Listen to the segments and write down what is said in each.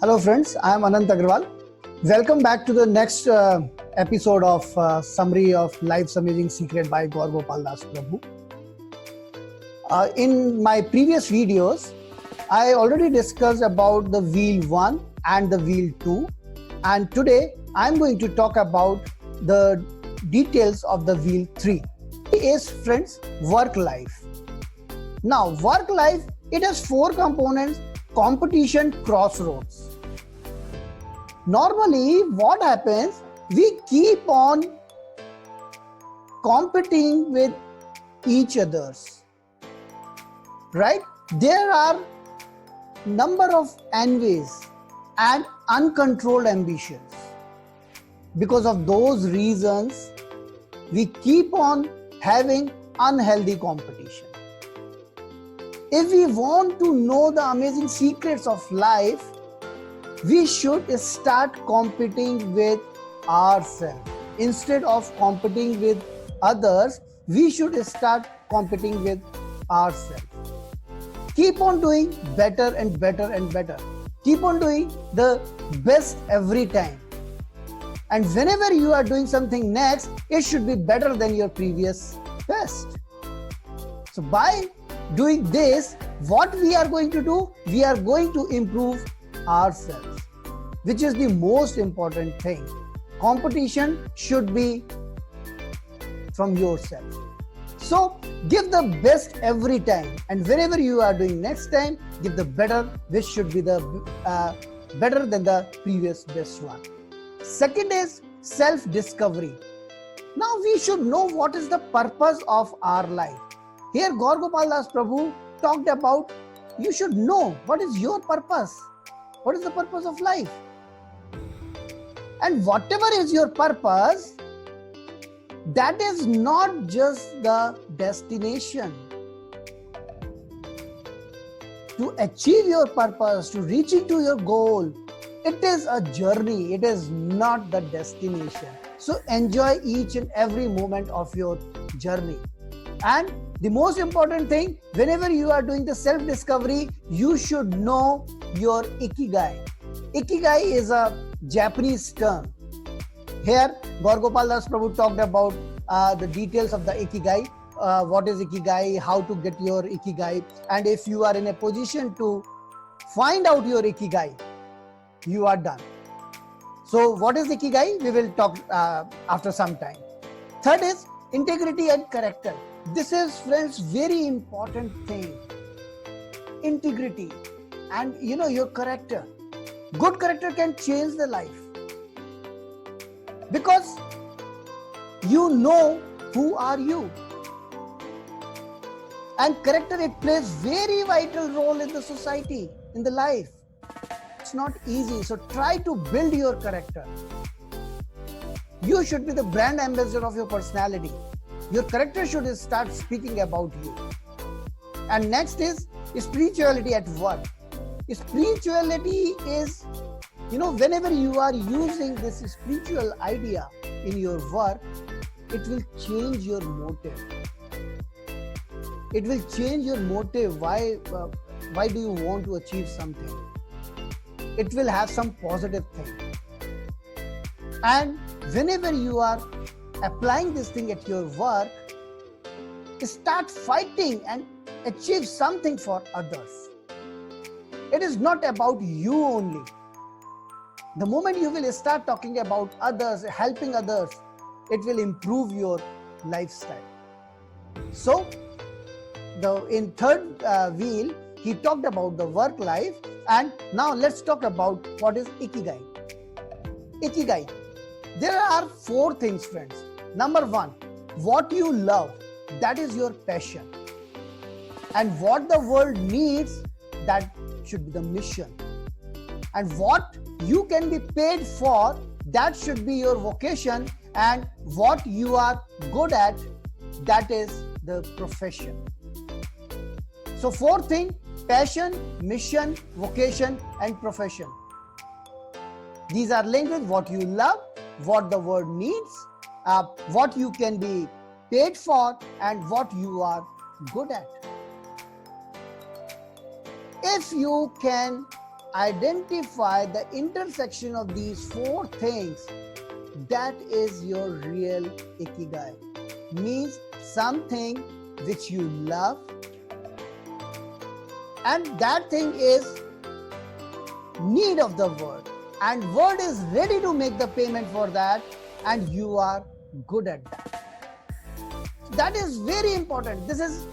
Hello friends, I am Anant Agarwal. Welcome back to the next episode of Summary of Life's Amazing Secret by Gaur Gopal Das Prabhu. In my previous videos, I already discussed about the wheel 1 and the wheel 2, and today I am going to talk about the details of the wheel 3. Is friends, work life. Now work life, it has 4 components: competition, crossroads. Normally what happens, we keep on competing with each others, right? There are number of envies and uncontrolled ambitions. Because of those reasons, we keep on having unhealthy competition. If we want to know the amazing secrets of life, we should start competing with ourselves. Instead of competing with others, we should start competing with ourselves. Keep on doing better and better and better. Keep on doing the best every time. And whenever you are doing something next, it should be better than your previous best. So by doing this, what we are going to do? We are going to improve ourselves, which is the most important thing. Competition should be from yourself. So give the best every time, and whenever you are doing next time, give the better, which should be the better than the previous best one. Second is self-discovery. Now we should know what is the purpose of our life. Here Gaur Gopal Das Prabhu talked about you should know what is your purpose. What is the purpose of life? And whatever is your purpose, that is not just the destination. To achieve your purpose, to reaching to your goal, it is a journey, it is not the destination. So enjoy each and every moment of your journey. And the most important thing, whenever you are doing the self-discovery, you should know your ikigai. Ikigai is a Japanese term. Here, Gaur Gopal Das Prabhu talked about the details of the ikigai. What is ikigai, how to get your ikigai, and if you are in a position to find out your ikigai, you are done. So what is ikigai? We will talk after some time. Third is integrity and character. This is, friends, very important thing. Integrity and your character. Good character can change the life, because you know who are you. And character, it plays very vital role in the society, in the life. It's not easy, so try to build your character. You should be the brand ambassador of your personality. Your character should start speaking about you. And next is spirituality at work. Spirituality is, whenever you are using this spiritual idea in your work, it will change your motive. It will change your motive. Why do you want to achieve something? It will have some positive thing. And whenever you are applying this thing at your work, start fighting and achieve something for others. It is not about you only. The moment you will start talking about others, helping others, it will improve your lifestyle. So, in third wheel, he talked about the work life, and now let's talk about what is ikigai. Ikigai. There are 4 things, friends. Number 1, what you love, that is your passion. And what the world needs, that should be the mission. And what you can be paid for, that should be your vocation. And what you are good at, that is the profession. So 4 things: passion, mission, vocation, and profession. These are linked with what you love, what the world needs, what you can be paid for, and what you are good at. If you can identify the intersection of these 4 things, that is your real ikigai. Means something which you love, and that thing is need of the world, and world is ready to make the payment for that, and you are good at that. That is very important. This is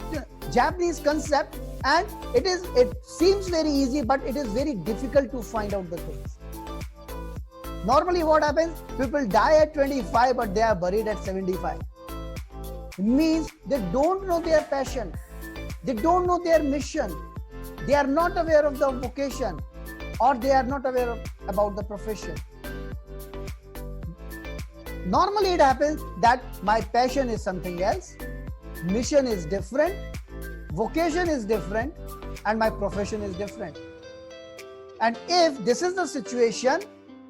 Japanese concept, and it seems very easy, but it is very difficult to find out the things. Normally what happens, people die at 25 but they are buried at 75. It means they don't know their passion, they don't know their mission, they are not aware of the vocation, or they are not aware about the profession. Normally it happens that my passion is something else, mission is different, vocation is different, and my profession is different. And if this is the situation,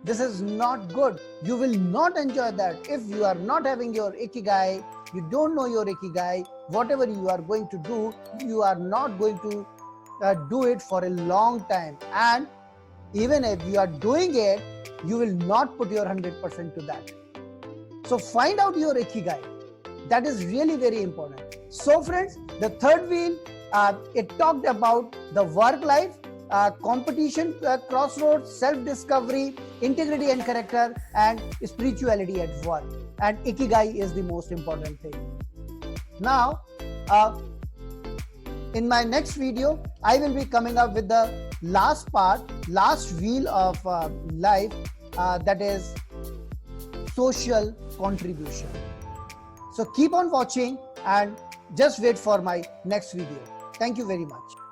this is not good. You will not enjoy that. If you are not having your ikigai, you don't know your ikigai, whatever you are going to do, you are not going to do it for a long time. And even if you are doing it, you will not put your 100% to that. So find out your ikigai. That is really very important. So friends, the third wheel, it talked about the work life, competition, crossroads, self-discovery, integrity and character, and spirituality at work. And ikigai is the most important thing. Now, in my next video, I will be coming up with the last part, last wheel of life, that is social contribution. So keep on watching and just wait for my next video. Thank you very much.